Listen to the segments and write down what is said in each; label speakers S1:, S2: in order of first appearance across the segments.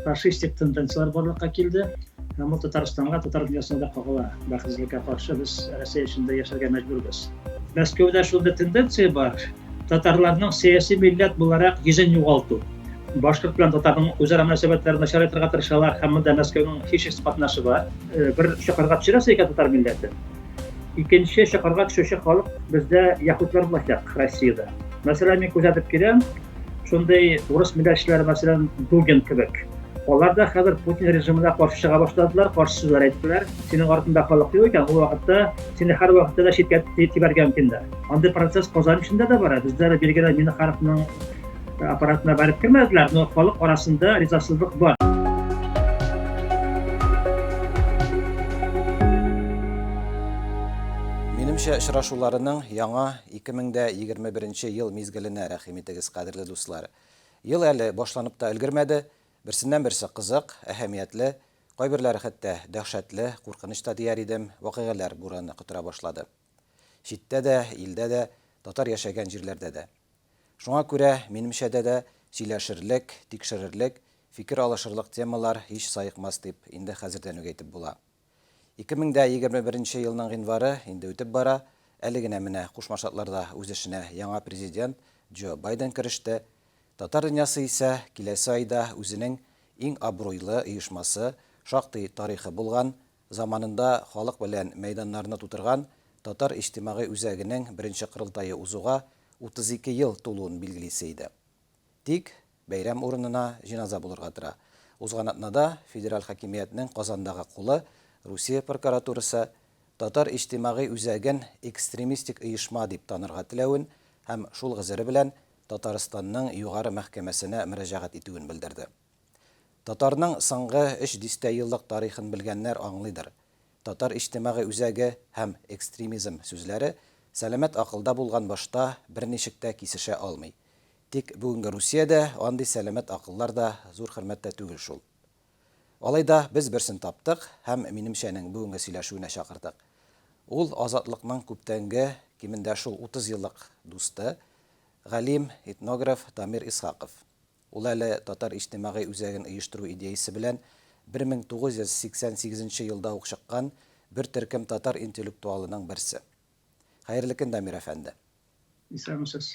S1: фашистик тенденциялар барлыкка килде. Һәм ул Татарстанга, татар дөньясына да кагыла. Бәхетсезлеккә каршы без Россия эчендә яшәргә мәҗбүрбез. Мәскәүдә шундый тенденция бар. Татарларның сиясәт милләт буларак йөзен югалту. Башкорт белән татарның үзара мөнәсәбәтләрен начарлатырга тырышалар һәм монда Мәскәүнең һичшиксез катнашы бар. Бер чакырга төшерәсе икән татар милләте. Икенче чакырга төшүче халык бездә яһудлар булачак Россиядә. Мәсәлән, мин күзәтеп киләм, шундый урыс милләтчеләре, мәсәлән, Дугин кебек. Алар да хәзер Путин режимына каршы чыга башладылар, каршы сүзләр әйттеләр. Синең артында халык юк икән, ул вакытта сине һәр вакытта да читкә тибәргә мөмкин дә. Андый процесс Казан эчендә дә бара. Бездә билгеле Минхановның аппаратына барып кирмәделәр, но халык арасында ризасызлык бар.
S2: Минемчә, очрашуларының яңа 2021 ел мизгеленә рәхим итегез, кадерле дуслар. Ел әле башланып та өлгермәде. Берсеннән-берсе кызык, әһәмиятле, кайберләре хәтта дәһшәтле, куркыныч та дияр идем, вакыйгалар бураны котыра башлады. Читтә дә, илдә дә, татар яшәгән җирләрдә дә. Шуңа күрә минемчә дә сөйләшерлек, тикшерерлек, фикер алышырлык темалар һич сайыкмас дип инде хәзердән үк әйтеп була. 2021 елның гыйнвары инде үтеп бара, әле генә менә Кушма Штатларда үз эшенә яңа президент Джо Байден кереште. Татар дөньясы исә киләсе айда үзенең иң абруйлы оешмасы, шактый тарихы булган, заманында халык белән мәйданнарны тутырган татар иҗтимагый үзәгенең беренче кырылтайы узуга 32 ел тулуын билгелисе иде. Тик бәйрәм урынына җиназа булырга тора. Узган атнада федераль хакимиятның Казандагы кулы Русия прокуратурасы татар иҗтимагый үзәген экстремистик оешма дип танырга теләвен һәм шул гызыры белән Татарстанның югары мәхкәмәсенә мөрәҗәгать итүен белдерде. Татарның соңгы 3 еллык тарихын белгәннәр аңлыйдыр. Татар иҗтимагый үзәге һәм экстремизм сүзләре сәламәт акылда булган башта берничек тә кисешә алмый. Тик бүгенге Русиядә андый сәламәт акыллар да зур хөрмәттә түгел шул. Алайда без берсен таптык һәм минемчәнең бүгенге сөйләшүенә чакырдык. Ул азатлыкның күптәнге, кимендә шул 30 еллык дусты, галим, этнограф Дамир Исхаков. Ул әле татар иҗтимагый үзәген оештыру идеясе белән 1988 елда ук чыккан бер төркем татар интеллектуалының берсе. Хәерле көн, Дамир әфәнде.
S1: Исәнмесез.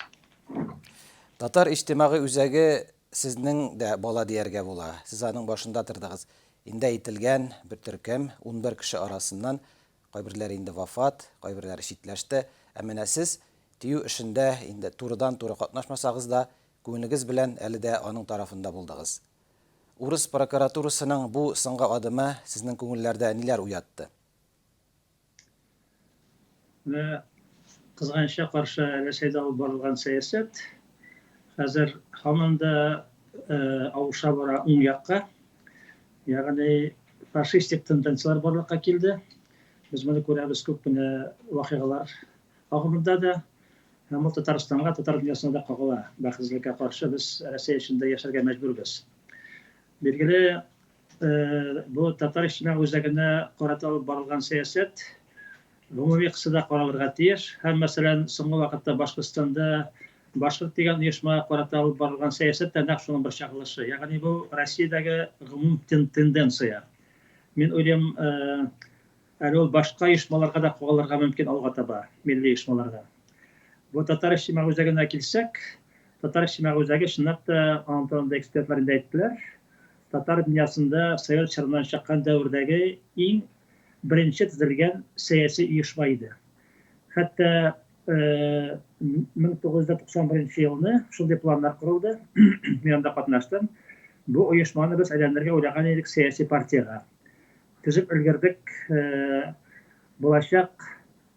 S2: Татар иҗтимагый үзәге сезнең дә бала дияргә була. Сез аның башында тордыгыз. Инде әйтелгән бер төркем 11 кеше арасыннан кайберләре инде вафат, кайберләре читләште. Ә менә сез тию эшендә инде турыдан-туры катнашмасагыз да, күңелегез белән әле дә аның тарафында булдыгыз. Урыс прокуратурасының бу соңгы адымы сезнең күңелләрдә ниләр уятты?
S1: Кызганычка каршы Рәсәйдә алып барылган сәясәт хәзер һаман да авыша бара уң якка. Ягъни фашистик тенденциялар барлыкка килде. Без моны күрәбез күп кенә вакыйгалар агымында да. Һәм ул Татарстанга, татар дөньясына да кагыла. Бәхетсезлеккә каршы без Россия эчендә яшәргә мәҗбүрбез. Билгеле, бу татар иҗтимагый үзәгенә карата алып барылган сәясәт гомуми кысада каралырга тиеш. Һәм мәсәлән, соңгы вакытта Башкортстанда Башкорт дигән оешма карата алып барылган сәясәт тә нәкъ шуның бер чагылышы. Ягъни бу Россиядәге гомум тенденция. Мин уйлыйм, әле ул башка оешмаларга да кагылырга мөмкин алга таба, милли оешмаларга. Бу татар иҗтимагый үзәгенә килсәк, татар иҗтимагый үзәге чынлап та антында экспертлар инде әйттеләр. Татар дөньясында Совет чорыннан чыккан дәвердәге иң беренче төзелгән сәяси оешма иде. Хәтта 1991 елны шундый планнар корылды. Мин анда катнаштым. Бу оешманы без әйләнергә уйлаган идек сәяси партияга. Төзеп өлгердек. Булачак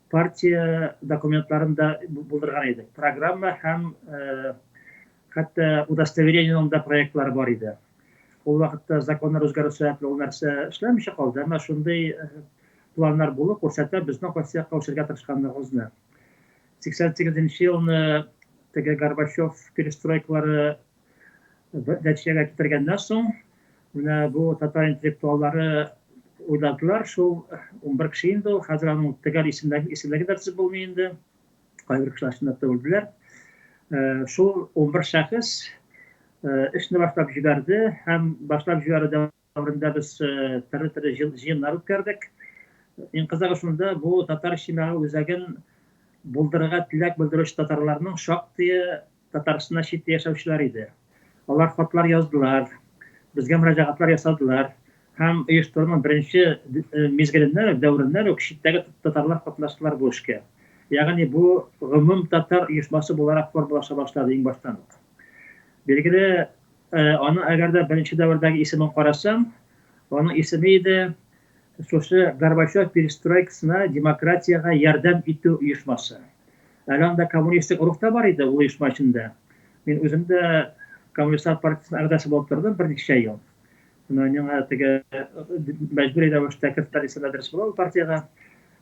S1: партия документларында булдырган идек. Программа һәм хәтта удостоверениенең да проектлары бар иде. Ул вакытта законнар үзгәрү сәбәпле ул нәрсә эшләмичә калды, әмма шундый планнар булып күрсәтә безнең Россиягә каушырга тырышканлыгыбызны. 88 елны теге Горбачев перестройкалары нәтиҗәгә китергәннән соң, менә бу татар интеллектуаллары уйладылар, шул 11 кеше инде ул, хәзер аның төгәл исемлеге дә төзеп булмый инде. Кайбер кешеләр чынлап та үлделәр. Шул 11 шәхес эшне башлап җибәрде һәм башлап җибәрү дәверендә без төрле җыеннар үткәрдек. Иң кызыгы шунда, бу татар иҗтимагый үзәген булдырырга теләк белдерүче татарларның шактые Татарстанда читтә яшәүчеләр иде. Алар хатлар яздылар, безгә мөрәҗәгатьләр ясадылар һәм оештыруның беренче мизгелендә, дәверендә үк читтәге татарлар катнаштылар бу эшкә. Ягъни бу гомум татар оешмасы буларак формалаша башлады иң баштан ук. Билгеле, аны әгәр дә беренче дәвердәге исемен карасам, аның исеме иде шушы Горбачев перестройкасына, демократияга ярдәм итү оешмасы. Әле анда коммунистик рух та бар иде ул оешма эчендә. Мин үзем дә Коммунистлар партиясенең әгъзасы булып тордым берничә ел. Миңа теге мәҗбүри рәвештә кертелгән исемләдерс була ул партияга.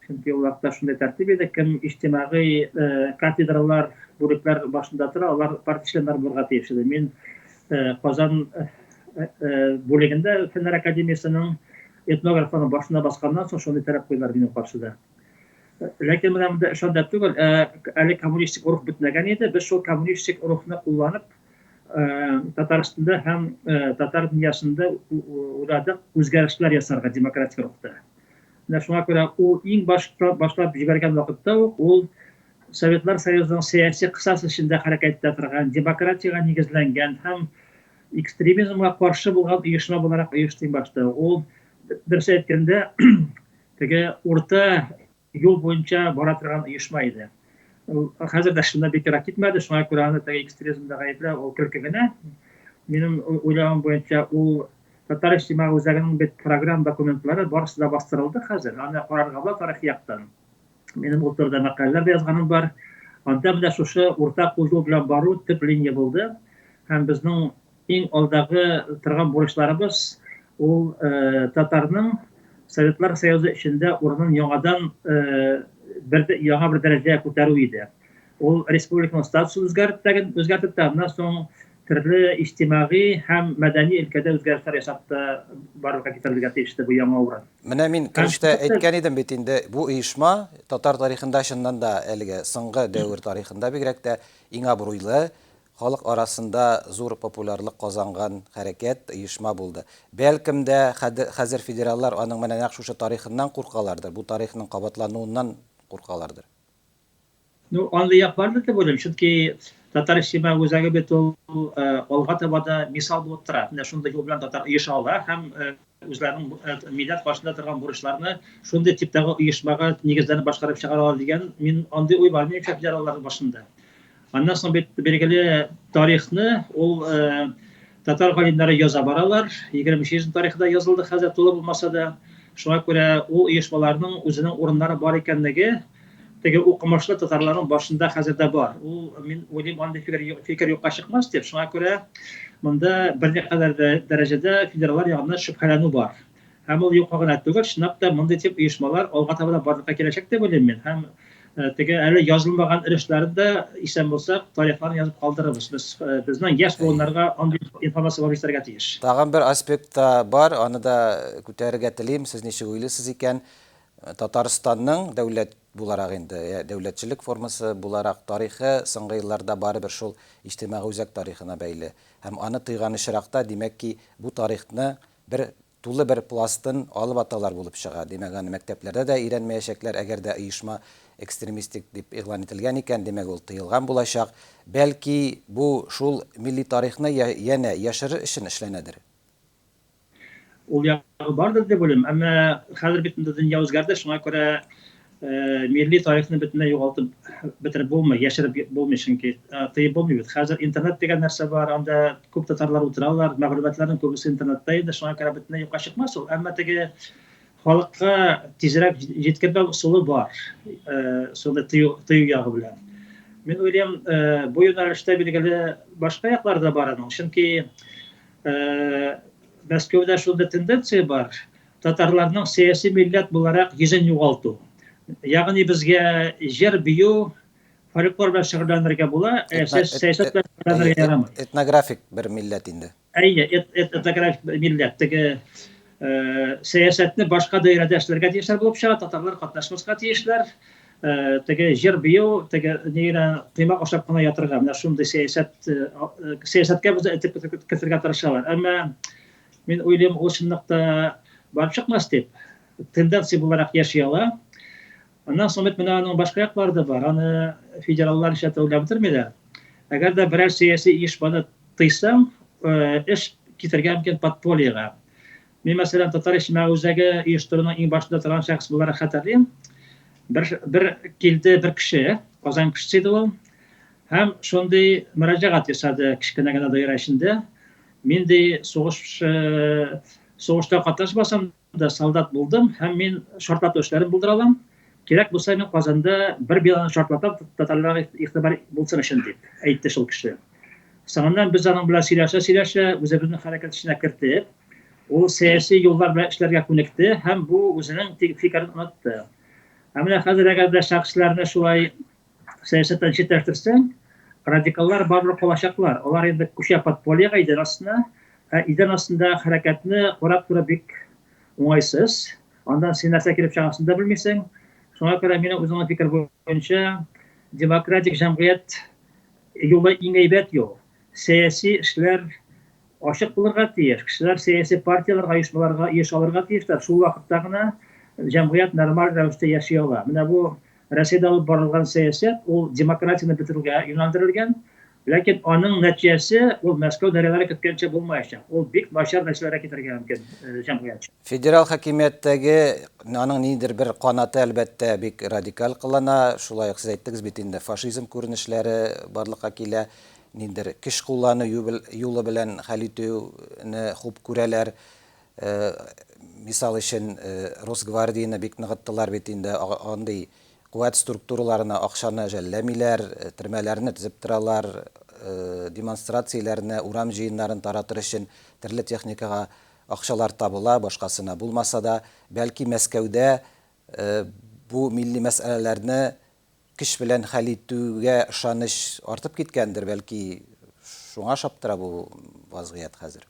S1: Чөнки ул вакытта шундай тәртип иде, кем иҗтимагый кафедралар, бүлекләр башында тора, алар партия членнары булырга тиеш иде. Мин Казан бүлегендә Фәннәр академиясенең этнографының башына басканнан соң шундый таләп куйдылар минем каршыда. Ләкин менә монда ошонда түгел, әле коммунистик рух бетмәгән иде. Без шул коммунистик рухны кулланып, Татарстанда һәм татар дөньясында уйладык үзгәрешләр ясарга демократик рухта. Менә шуңа күрә ул иң башлап җибәргән вакытта ул Советлар Союзының сәяси кысасы эчендә хәрәкәттә торган, демократиягә нигезләнгән һәм экстремизмга каршы булган оешма буларак оешты иң башта. Ул дөрес әйткәндә теге урта юл буенча бара торган оешма иде. Хәзер дә шунда бекер китмәде, шуңа күрә аны теге экстремизмда гаепләү ул көлке генә. Минем уйлаган буенча ул татар иҗтимагый үзәгенең бит программ документлары барысы да бастырылды хәзер. Аны карарга була тарихи яктан. Минем ул турыда мәкаләләр язганым бар. Анда менә шушы уртак юл белән бару төп линия булды. Һәм безнең иң алдагы торган бурычларыбыз ул татарның Советлар Союзы эчендә урынын яңадан яңа бер дәрәҗәгә күтәрү иде. Ул республиканың статусын үзгәртеп тә, аннан соң төрле иҗтимагый һәм мәдәни өлкәдә үзгәрешләр ясап та барлыкка китерергә тиешле бу яңа урын.
S2: Менә мин кирәштә әйткән идем бит инде, бу оешма татар тарихында чыннан да әлегә соңгы дәвер тарихында бигрәк тә иң абруйлы, халык арасында зур популярлык казанган хәрәкәт оешма булды. Бәлкем дә хәзер федераллар аның менә нәкъ шушы тарихыннан куркалардыр, бу тарихның кабатлануыннан куркалардыр.
S1: Ну, андый як бардыр дип уйлыйм, чөнки татар иҗтимагый үзәге бит ул алга таба да мисал булып тора. Менә шундый юл белән татар оеша ала һәм үзләренең милләт башында торган бурычларны шундый типтәге оешмага нигезләрне башкарып чыгара алар дигән мин андый уй бар минем федераллар башында. Аннан соң бит билгеле тарихны ул татар галимнәре яза баралар. 20 тарихында язылды хәзер тулы булмаса да. Шуңа күрә ул оешмаларның үзенең урыннары бар икәнлеге теге укымышлы татарларның башында хәзердә бар. Ул мин уйлыйм андый фикер юкка чыкмас дип. Шуңа күрә монда берникадәр дәрәҗәдә федераллар ягыннан шөбһәләнү бар. Һәм ул юкка гына түгел, чынлап та мондай тип оешмалар алга таба да барлыкка киләчәк дип уйлыйм мин. Һәм теге әле язылмаган эшләрдә исән булсак, тарихларын язып калдырырбыз. Безнең яшь буыннарга андый информация бирергә тиеш.
S2: Тагын бер аспект бар, аны да күтәрергә телим. Сез ничек уйлыйсыз икән? Татарстанның дәүләт буларак инде, дәүләтчелек формасы буларак тарихы соңгы елларда барыбер шул иҗтимагый үзәк тарихына бәйле. Һәм аны тыйган очракта, димәк ки, бу тарихны тулы бер пластын алып аталар булып чыга. Димәк, аны мәктәпләрдә дә өйрәнмәячәкләр, әгәр дә оешма экстремистик дип игълан ителгән икән, димәк ул тыелган булачак. Бәлки бу шул милли тарихны янә яшырыр өчен эшләнәдер.
S1: Ул ягы бардыр дип уйлыйм, әмма хәзер бит дөнья үзгәрде, шуңа күрә милли тарихны бөтенләй югалтып бетереп булмый, яшереп булмый, чөнки тыеп булмый бит. Хәзер интернет дигән нәрсә бар, анда күп татарлар утыралар, мәгълүматларның күбесе интернетта иде, шуңа күрә бөтенләй юкка чыкмас ул. Әмма теге халыкка тизрәк җиткермә усулы бар, шуны тыю ягы белән. Мин уйлыйм, бу юнәлештә билгеле башка яклар да бар аның, чөнки Мәскәүдә шундый тенденция бар, татарларның сәяси милләт буларак йөзен югалту. Ягъни безгә җыр бию, фольклор белән шөгыльләнергә була, сәясәт белән шөгыльләнергә ярамый.
S2: Этнографик бер милләт инде.
S1: Этнографик милләт. Теге сәясәтне башка даирәдә эшләргә тиешләр булып чыга, татарлар катнашмаска тиешләр. теге жер бию, теге нигә кыймак ашап кына ятырга, менә шундый сәясәткә без этеп кертергә тырышалар. Әмма мин уйлыйм, ул чынлыкта барып чыкмас дип, тенденция буларак яши ала. Аннан соң бит менә аның башка яклары да бар. Аны федераллар ишәтә уйлап бетермиләр. Әгәр дә берәр сәяси иш баны тыйсаң, эш китергә мөмкин подпольега. Мин мәсәлән татар иҗтимагый үзәге оештыруның иң башында торган шәхес буларак хәтерлим. Бер килде бер кеше, Казан кешесе иде ул. Һәм шундый мөрәҗәгать ясады кичкенә генә даирә эчендә. Мин ди сугышта катнашмасам да солдат булдым һәм мин шартлату эшләрен булдыра алам. Кирәк булса мин Казанда бер биланы шартлатып татарларга игътибар булсын өчен дип әйтте шул кеше. Соңыннан без аның белән сөйләшә, үзебезнең хәрәкәт эченә кертеп, ул сәяси юллар белән эшләргә күнекте һәм бу үзенең фикерен онытты. Ә менә хәзер әгәр дә шәхесләрне шулай сәясәттән читләштерсәң, радикаллар барыбер калачаклар. Алар инде күчә подпольега идән астына, идән астында хәрәкәтне карап тура бик уңайсыз. Андан син нәрсә килеп чыгасын да белмисең. Шуңа күрә минем үземнең фикер буенча демократик җәмгыять юлы иң әйбәт юл. Сәяси эшләр ачык булырга тиеш. Кешеләр сәяси партияларга, оешмаларга еш алырга тиештер. Шул вакытта гына җәмгыять нормаль рәвештә яши ала. Менә бу Россиядә алып барылган сәясәт, ул демократияны бетерүгә юнәлдерелгән, ләкин аның нәтиҗәсе ул Мәскәү дәрәҗәләре көткәнчә булмаячак. Ул бик начар нәрсәләргә китәргә мөмкин җәмгыять.
S2: Федерал хакимияттәге аның ниндидер бер канаты әлбәттә бик радикаль кылана. Шулай ук сез әйттегез бит инде фашизм күренешләре барлыкка килә. Ниндидер көч куллану юлы белән хәл итүне хуп күрәләр. Мисал өчен Росгвардияны бик ныгыттылар бит инде, андый куәт структураларына акчаны жәлләмиләр, төрмәләрне төзеп торалар, демонстрацияләрне, урам җыеннарын таратыр өчен төрле техникага акчалар табыла, башкасына булмаса да, бәлки Мәскәүдә бу милли мәсьәләләрне көч белән хәл итүгә ышаныч артып киткәндер, бәлки шуңа шаптыра бу вазгыять хәзер.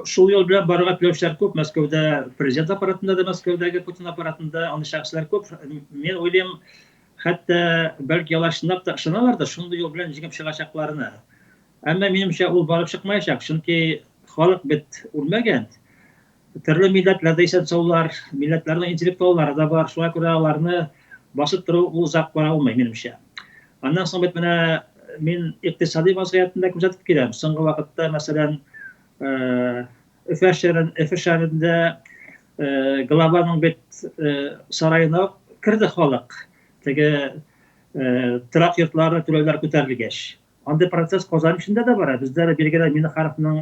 S1: Шул юл белән барырга теләүчеләр күп. Мәскәүдә президент аппаратында да, Мәскәүдәге Путин аппаратында аны шәхесләр күп. Мин уйлыйм, хәтта бәлки алар чынлап та ышаналар да шундый юл белән җиңеп чыгачакларына. Әмма минемчә ул барып чыкмаячак, чөнки халык бит үлмәгән. Төрле милләтләрдә исән-саулар, милләтләрнең интеллектуаллары да бар. Шуңа күрә аларны басып тору узак бара алмый минемчә. Аннан соң бит менә мин икътисади вазгыятында күзәтеп киләм. Соңгы вакытта, мәсәлән, Өфә шәһәрендә главаның бит сарайына керде халык. Теге торак йортлары түләүләр күтәрелгәч. Андый процесс Казан эчендә дә бара. Бездә билгеле Минхаровның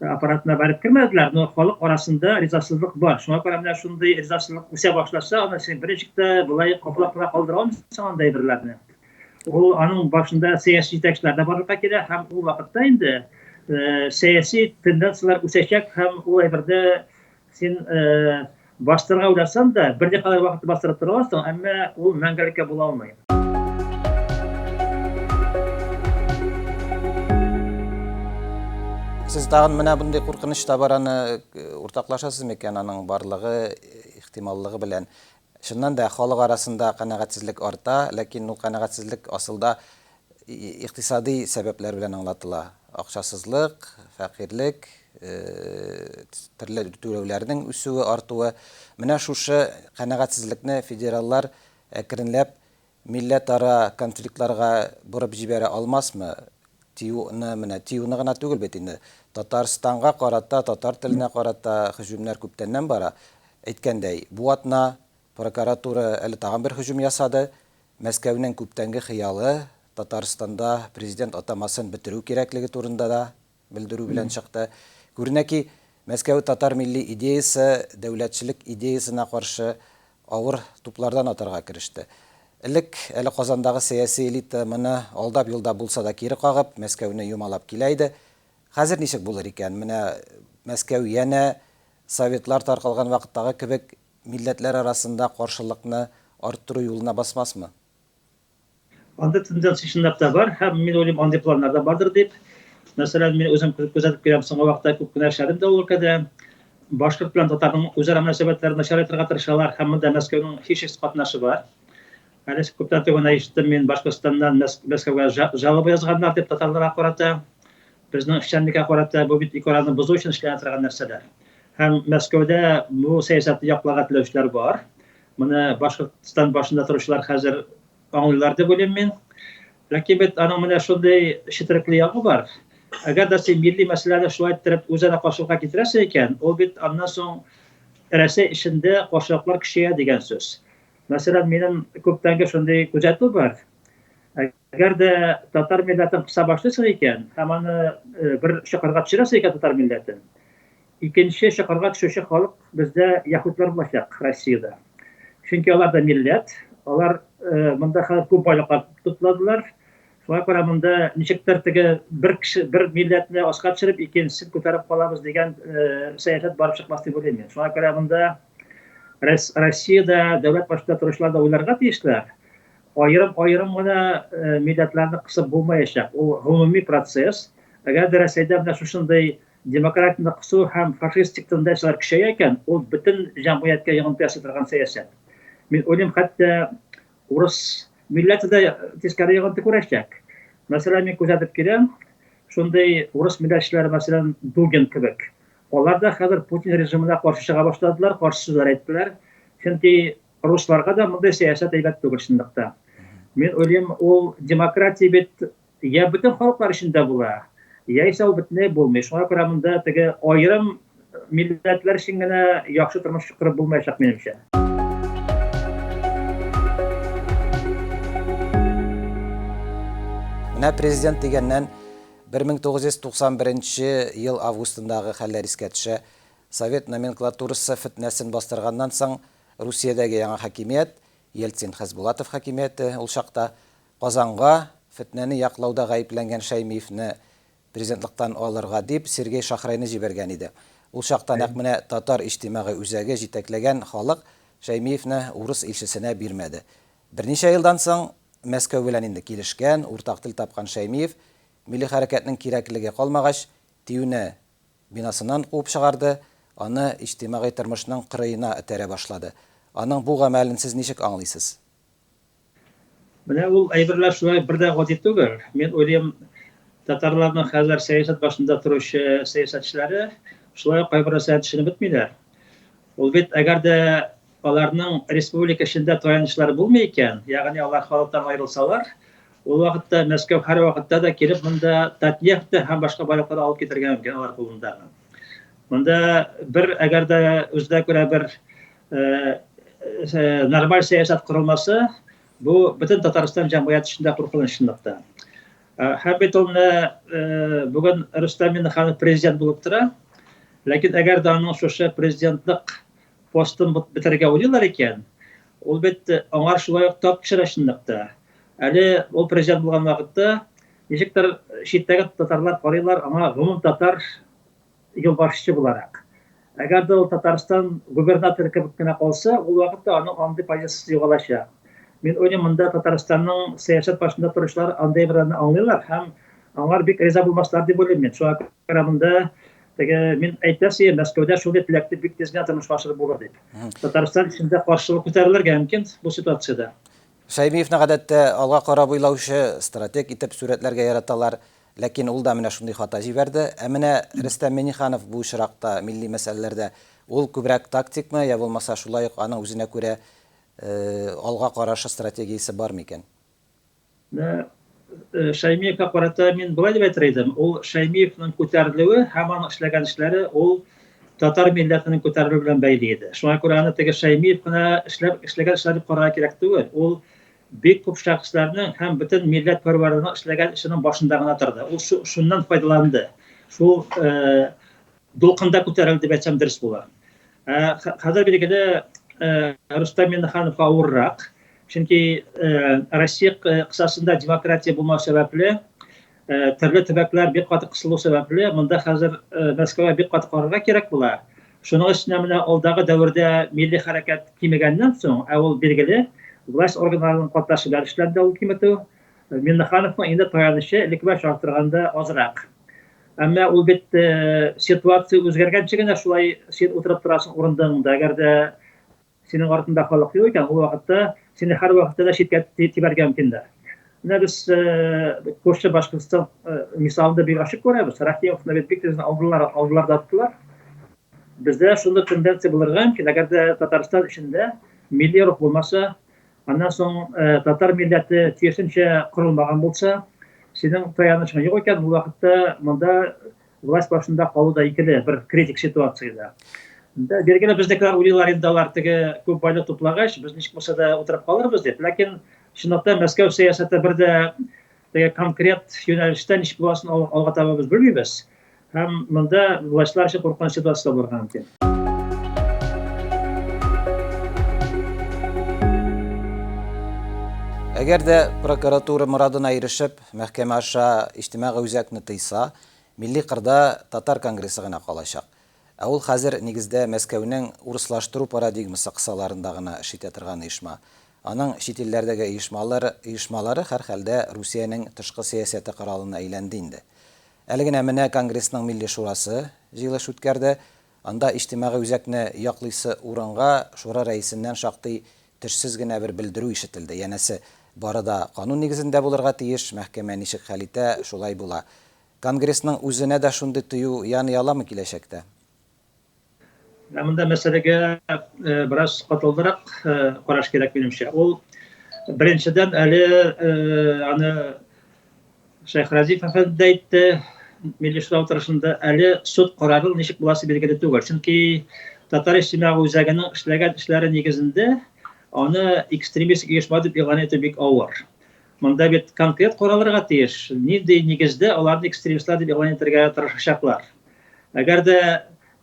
S1: аппаратына барып кирмәделәр, но халык арасында ризасызлык бар. Шуңа күрә менә шундый ризасызлык үсә башласа, аны син беренчектә булай каплап калдыра алмыйсың андай әйберләрне. Ул аның башында сәяси җитәкчеләр дә барлыкка килә һәм ул вакытта инде сәяси тенденциялар үсәчәк һәм ул әйбердә син бастырырга уйласаң да бер кадәр вакытта бастырып тора аласың, әмма ул мәңгелеккә була алмый.
S2: Сез тагын менә бундый куркыныч табараны уртаклашасыз микән аның барлыгы, ихтималлыгы белән? Шуннан да халык арасында канәгатьсезлек арта, ләкин ул канәгатьсезлек асылда икътисади сәбәпләр белән аңлатыла. Акчасызлык, фәкыйрьлек, төрле түләүләрнең үсүе, артуы. Менә шушы канәгатьсезлекне федераллар әкренләп милләтара конфликтларга бурып җибәрә алмасмы? Тиюны гына түгел бит инде. Татарстанга карата, татар теленә карата һөҗүмнәр күптәннән бара. Әйткәндәй, бу атна прокуратура әле тагын бер һөҗүм ясады. Мәскәүнең күптәнге хыялы Татарстанда президент атамасын бетерү кирәклеге турында да белдерү белән чыкты. Күренә ки, Мәскәү татар милли идеясы, дәүләтчелек идеясына каршы авыр туплардан атарга киреште. Элек әле Казандагы сәяси элита моны алдап юлда булса да кире кагып, Мәскәүне юмалап килә иде. Хәзер ничек булыр икән? Менә Мәскәү янә советлар таркалган вакыттагы кебек милләтләр арасында каршылыкны арттыру юлына басмасмы?
S1: Анда тенденция чынлап та бар, һәм мин уйлыйм, андый планнар да бардыр дип. Мәсәлән, мин үзем күзәтеп киләм, соңгы вакытта күп кенә эшләрем дә өлкәдә. Башкорт белән татарның үзара мөнәсәбәтләрен начар итәргә тырышалар, һәм монда Мәскәүнең һичшиксез катнашы бар. Әле күптән түгел ишеттем мин Башкортстаннан Мәскәүгә жалоба язганнар дип татарларга карата, безнең эшчәнлеккә карата бу бит икораны бозу өчен эшләнә торган нәрсәләр. Һәм Мәскәүдә бу сәясәтне якларга теләүчеләр бар. Моны Башкортстан башында торучылар хәзер аңлыйлар дип уйлыйм мин. Ләкин бит аның менә шундый четерекле ягы бар. Әгәр дә син милли мәсьәләне шулай иттереп үзара каршылыкка китерәсең икән, ул бит аннан соң Рәсәй эшендә каршылыклар көчәя дигән сүз. Мәсәлән, минем күптәнге шундый күзәтү бар. Әгәр дә татар милләтен кыса башлыйсың икән, һәм аны бер чокырга төшерәсең икән татар милләтен, икенче чокырга төшүче халык бездә яһудлар булачак Россиядә. Чөнки алар да милләт, алар монда хәзер күп байлыкка тотладылар. Шуңа күрә монда ничектер теге бер кеше, бер милләтне аска төшереп, икенчесен күтәреп калабыз дигән сәясәт барып чыкмас дип уйлыйм мин. Шуңа күрә монда Россиядә дәүләт башында торучылар да уйларга тиешләр. Аерым гына милләтләрне кысып булмаячак. Ул гомуми процесс. Әгәр дә Рәсәйдә менә шушындай демократияны кысу һәм фашистик тенденциялар көчәя икән, ул бөтен җәмгыятькә йогынты ясый торган сәясәт. Мин уйлыйм, хәтта урыс милләте дә тискәре йогынты күрәчәк. Мәсәлән, мин күзәтеп киләм, шундай урыс милләтчеләре, мәсәлән, Дугин кебек. Алар да хәзер Путин режимына каршы чыга башладылар, каршы сүзләр әйттеләр. Чөнки русларга да мондай сәясәт әйбәт түгел чынлыкта. Мин уйлыйм, ул демократия бит я бөтен халыклар эчендә була, яисә ул бөтенләй булмый. Шуңа күрә монда теге аерым милләтләр өчен генә яхшы тормыш корып булмаячак минемчә.
S2: Менә президент дигәннән 1991 ел августындагы хәлләр искә төшә. Совет номенклатурасы фитнәсен бастырганнан соң Русиядәге яңа хакимият, Ельцин Хәсбулатов хакимияте, ул чакта Казанга фитнәне яклауда гаепләнгән Шәймиевне президентлыктан алырга дип Сергей Шахрайны җибәргән иде. Ул чакта нәкъ менә татар иҗтимагый үзәге җитәкләгән халык Шәймиевне урыс илчесенә бирмәде. Берничә елдан соң Мәскәү белән инде килешкән, уртак тел тапкан Шәймиев милли хәрәкәтнең кирәклеге калмагач, Тиюне бинасыннан куып чыгарды, аны иҗтимагый тормышның кырыена этәрә башлады. Аның бу гамәлен сез ничек аңлыйсыз?
S1: Менә ул әйберләр шулай бердә гади түгел. Мин уйлыйм, татарларның хәзер сәясәт башында торучы сәясәтчеләре шулай кайбер сәясәт эшен бетмиләр. Ул бит әгәр дә аларның республика эчендә таянычлары булмый икән, ягъни алар халыктан аерылсалар, ул вакытта Мәскәү һәр вакытта да килеп монда Татнефть һәм башка байлыклар алып китергә мөмкин алар кулындагы. Монда бер әгәр дә үзенә күрә бер нормаль сәясәт корылмасы, бу бөтен Татарстан җәмгыяте эчендә куркыныч чынлыкта. Һәм бит ул бүген Рөстәм Миңнеханов президент булып тора, ләкин әгәр дә аның шушы президентлык постын бетергә уйлыйлар икән, ул бит аңар шулай ук тап төшерә чынлыкта. Әле ул президент булган вакытта ничектер читтәге татарлар карыйлар аңа гомум татар юлбашчы буларак. Әгәр дә ул Татарстан губернаторы кебек кенә калса, ул вакытта аның андый позициясе югалачак. Мин уйлыйм, монда Татарстанның сәясәт башында торучылар андый берне аңлыйлар һәм аңар бик риза булмаслар дип уйлыйм мин. Шуңа күрә монда теге мин әйтәсе, Мәскәүдә шундый теләкте бик тиз генә тормышка ашырып булыр дип. Татарстан эчендә каршылык күтәрелергә мөмкин бу ситуациядә.
S2: Шәймиевне гадәттә алга карап уйлаучы, стратег итеп сүрәтләргә яраталар, ләкин ул да менә шундый хата җибәрде. Ә менә Рөстәм Миңнеханов бу очракта милли мәсьәләләрдә ул күбрәк тактикмы, я булмаса шулай ук аның үзенә күрә алга карашы стратегиясе бар микән?
S1: Шәймиевкә карата мин булай дип әйтер идем. Ул Шәймиевнең күтәрелүе һәм аның эшләгән эшләре ул татар милләтенең күтәрелүе белән бәйле иде. Шуңа күрә аны теге Шәймиев кына эшләгән эшләре карарга кирәк түгел. Ул бик күп шәхесләрнең һәм бөтен милләт пәрвәрләренең эшләгән эшенең башында гына торды. Ул шуннан файдаланды. Шул дулкында күтәрелде дип әйтсәм дөрес була. Хәзер билгеле Рөстәм Миңнехановка авыррак. Чөнки Россия кысасында демократия булмау сәбәпле, төрле төбәкләр бик каты кысылу сәбәпле, монда хәзер Мәскәүгә бик каты карарга кирәк була. Шуның өстенә менә алдагы дәвердә милли хәрәкәт кимегәннән соң, ул билгеле власть органнарының катнашучылары эшләрендә ул киметү, Миңнехановның инде таянычы элеккә шарттырганда азрак. Әмма ул бит ситуация үзгәргәнче генә шулай син утырып торасың урындыңда, әгәр дә синең артында халык юк икән, ул вакытта сине һәр вакытта да читкә тибәргә мөмкин дә. Менә без күрше Башкортстан мисалында бик ачык күрәбез. Рахимовны бит бик тиз алдылар да тоттылар. Бездә шундый тенденция булырга мөмкин, әгәр дә Татарстан эчендә милли рух булмаса, аннан соң татар милләте тиешенчә корылмаган булса, синең таянычың юк икән, ул вакытта монда власть башында калу да икеле, бер критик ситуациядә. Бергәле бездәкләр уйлыйлар инде алар теге күп байлык туплагач, без ничек булса да утырып калырбыз дип. Ләкин чынлыкта Мәскәү сәясәте бер дә теге конкрет юнәлештә ничек буласын алга таба без белмибез. Һәм монда властьлар өчен куркыныч ситуация булырга мөмкин.
S2: Әгәр дә прокуратура морадына ирешеп, мәхкәмә аша иҗтимагый үзәкне тыйса, милли кырда татар конгрессы гына калачак. Ә ул хәзер нигездә Мәскәүнең урыслаштыру парадигмасы кысаларында гына эш итә торган оешма. Аның чит илләрдәге оешмалары һәр хәлдә Русиянең тышкы сәясәте коралына әйләнде инде. Әле генә менә Конгрессның милли шурасы җыелыш үткәрде. Анда иҗтимагый үзәкне яклыйсы урынга шура рәисеннән шактый тешсез генә бер белдерү ишетелде. Янәсе, барыда канун нигезендә булырга тиеш, мәхкәмә ничек хәл итә, шулай була. Конгрессның үзенә дә шундый тыю яный аламы киләчәктә?
S1: Монда мәсьәләгә бераз катылдырак караш кирәк минемчә. Ул беренчедән әле аны Шәйх Разиф әфәнде әйтте, милли шура утырышында әле суд карары ничек буласы билгеле түгел. Чөнки татар иҗтимагый үзәгенең эшләгән эшләре нигезендә аны экстремистик оешма дип игълан итү бик авыр. Монда бит конкрет каралырга тиеш. Нинди нигездә аларны экстремистлар дип игълан итәргә тырышачаклар. Әгәр дә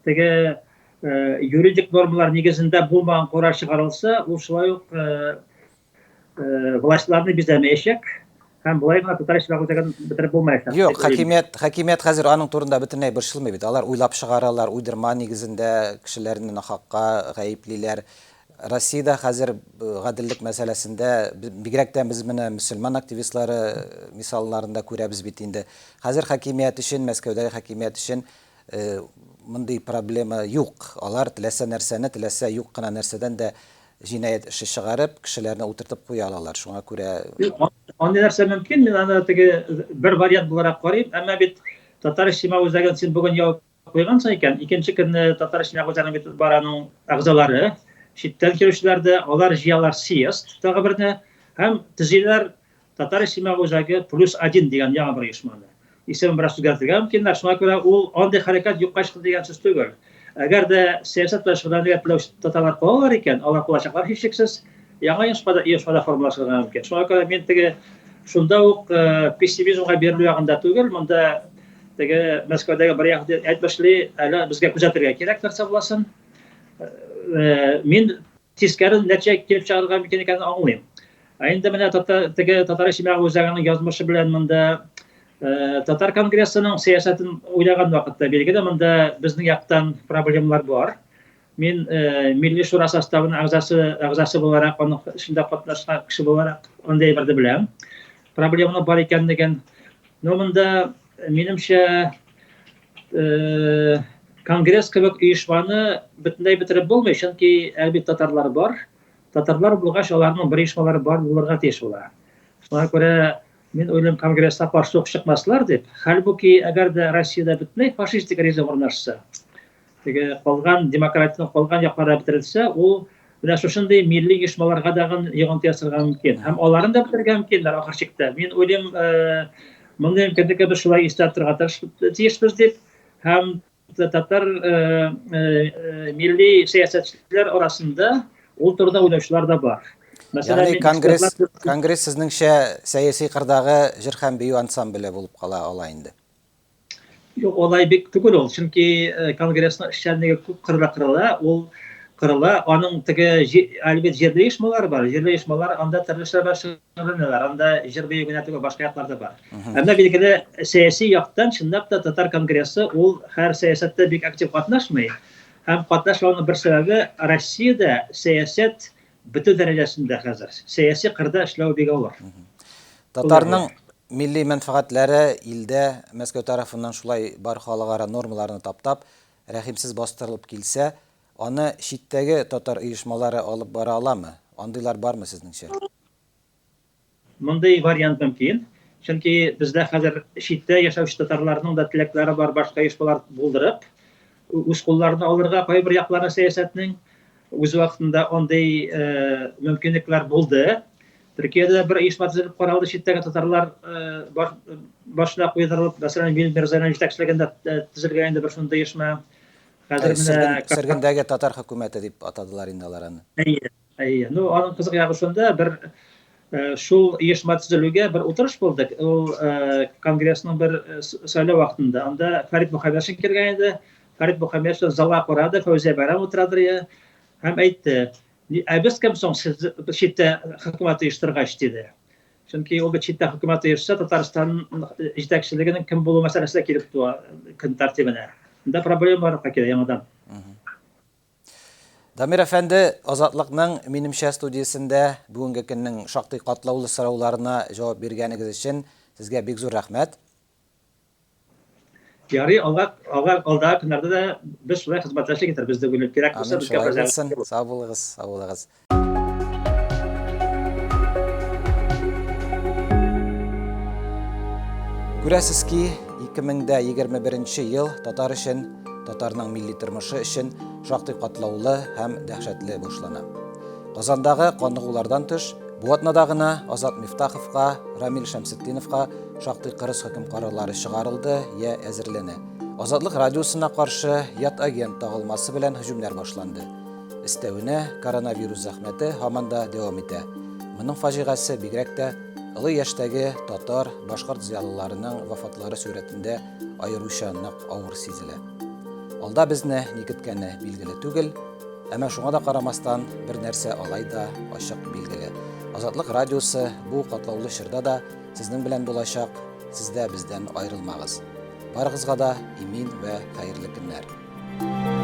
S1: теге юридик нормалар нигезендә булмаган карар чыгарылса, ул шулай ук властьларны бизәмәячәк һәм булай гына татар иҗтимагый үзәген бетереп булмаячак.
S2: Юк, хакимият хәзер аның турында бөтенләй борчылмый бит. Алар уйлап чыгаралар, уйдырма нигезендә кешеләрне нахакка гаеплиләр. Россиядә хәзер гаделлек мәсьәләсендә бигрәк тә без менә мөселман активистлары мисалларында күрәбез бит инде. Хәзер хакимият өчен, Мәскәүдәге хакимият өчен мондый проблема юк. Алар теләсә нәрсәне, теләсә юк кына нәрсәдән дә җинаять эше чыгарып, кешеләрне утыртып куя алалар. Шуңа күрә
S1: андый нәрсә мөмкин. Мин аны теге бер вариант буларак карыйм. Әмма бит татар иҗтимагый үзәген син бүген ябып куйгансың икән, икенче көнне татар иҗтимагый үзәгенең бит бараның әгъзалары, читтән килүчеләрдә алар җыялар съезд тагы берне һәм төзиләр татар иҗтимагый үзәге +1 дигән яңа бер оешманы. Исем бераз үзгәртергә мөмкин. Шуңа күрә ул андый хәрәкәт юкка чыкты дигән сүз түгел. Әгәр дә сәясәт белән шөгыльләнергә теләүче татарлар калалар икән, алар булачаклар һичшиксез яңа оешмада формалашырга мөмкин. Шуңа күрә мин теге шунда ук пессимизмга бирелү ягында түгел, монда теге Мәскәүдәге бер ягы әйтмешли, әле безгә күзәтергә кирәк нәрсә буласын. Мин тискәре нәтиҗә килеп чыгарга мөмкин икәнен аңлыйм. Инде менә теге татар иҗтимагый үзәгенең язмышы белән монда татар конгрессының сәясәтен уйлаган вакытта билгеле монда безнең яктан проблемалар бар. Мин милли шура составының әгъзасы буларак, аның эшендә катнашкан кеше буларак андый берде беләм. Проблеманы бар икәнлеген. Но монда минемчә конгресс кебек оешманы бөтенләй бетереп булмый, чөнки әлбәттә татарлар бар. Татарлар булгач, аларның бер оешмалары бар булырга тиеш була. Шуңа күрә мин уйлыйм, конгрессқа каршы чыкмаслар дип. Хәлбуки, әгәр дә Россиядә бөтенләй фашистик режим урнашса, теге калган демократияның калган яклары бетерелсә, ул менә шушындый милли оешмаларга да йогынты ясарга мөмкин. Һәм аларын да бетергә мөмкиннәр ахыр чиктә. Мин уйлыйм, мондай мөмкинлеккә без шулай истә торырга тиешбез дип, һәм татар милли сәясәтчеләр арасында ул турыда уйлаучылар да бар.
S2: Ягъни конгресс сезнеңчә сәяси кырдагы җыр һәм бию ансамбле булып кала ала инде.
S1: Юк, алай бик түгел ул. Чөнки конгрессның эшчәнлеге күп кырыла, ул кырыла. Аның теге әлбәт җирле оешмалары бар. Җирле оешмалар анда төрле эшләр шөгыльләнәләр. Анда җыр бию генә түгел, башка яклар да бар. Әмма билгеле сәяси яктан чынлап та татар конгрессы ул һәр сәясәттә бик актив катнашмый. Һәм катнашмауның бер сәбәбе Россиядә сәясәт бөтен дәрәҗәсендә хәзер. Сәяси кырда эшләү бик авыр.
S2: Татарның милли мәнфәгатьләре илдә Мәскәү тарафыннан шулай бар халыкара нормаларны таптап, рәхимсез бастырылып килсә, аны читтәге татар оешмалары алып бара аламы? Андыйлар бармы сезнеңчә?
S1: Мондай вариант мөмкин. Чөнки бездә хәзер читтә яшәүче татарларның да теләкләре бар, башка оешмалар булдырып, үз кулларына алырга кайбер якларны сәясәтнең үз вакытында андый мөмкинлекләр булды. Төркиядә бер оешма төзелеп каралды, читтәге татарлар башына куйдырылып, мәсәлән, Мирзаның җитәкчелегендә төзелгән инде бер шундый оешма. Хәзер менә
S2: Сергендәге татар хөкүмәте дип атадылар инде алар аны.
S1: Әйе. Ну, аның кызык ягы шунда, бер шул оешма төзелүгә бер утырыш булды. Ул конгрессның бер сайлау вакытында. Анда Фәрит Мөхәммәтшин килгән иде. Фәрит Мөхәммәтшин залга карады, Фәүзия Бәйрәм утырадыр, һәм әйтте: "Ә без кем соң читтә хөкүмәт оештыргач?" диде. Чөнки ул читтә хөкүмәт оештырса, Татарстан җитәкчелегенең кем булу мәсьәләсе килеп туа көн тәртибенә. Монда проблемалар килә яңадан.
S2: Дамир әфәнде, Азатлыкның минемчә студиясендә бүгенге көннең шактый катлаулы сорауларына җавап биргәнегез өчен сезгә бик зур рәхмәт.
S1: Ярый, алда көннәрдә дә без шулай хезмәттәшлек итәрбез, бездә гүлеп кирәк булса, безгә
S2: безгә сау булыгыз, сау булыгыз. Күрәсез ки, 2021 ел татар өчен, татарның милли тормышы өчен шактый катлаулы һәм дәһшәтле башлана. Казандагы кандыгулардан тыш, бу атнада гына Азат Мифтаховка, Рамил Шәмсетдиновка шактый кырыс хөкем карарлары чыгарылды, я әзерләнә. Азатлык радиосына каршы ят агент тагылмасы белән һөҗүмнәр башланды. Өстәвенә коронавирус зәхмәте һаман да дәвам итә. Моның фаҗигасы бигрәк тә олы яшьтәге татар, башкорт зыялыларының вафатлары сурәтендә аеруча нык авыр сизелә. Алда безне ни көткәне билгеле түгел, әмма шуңа да карамастан бер нәрсә алай да ачык билгеле. Азатлык радиосы бу катлаулы чорда да сезнең белән булачак, сез дә бездән аерылмагыз. Барыгызга да имин вә хәерле көннәр.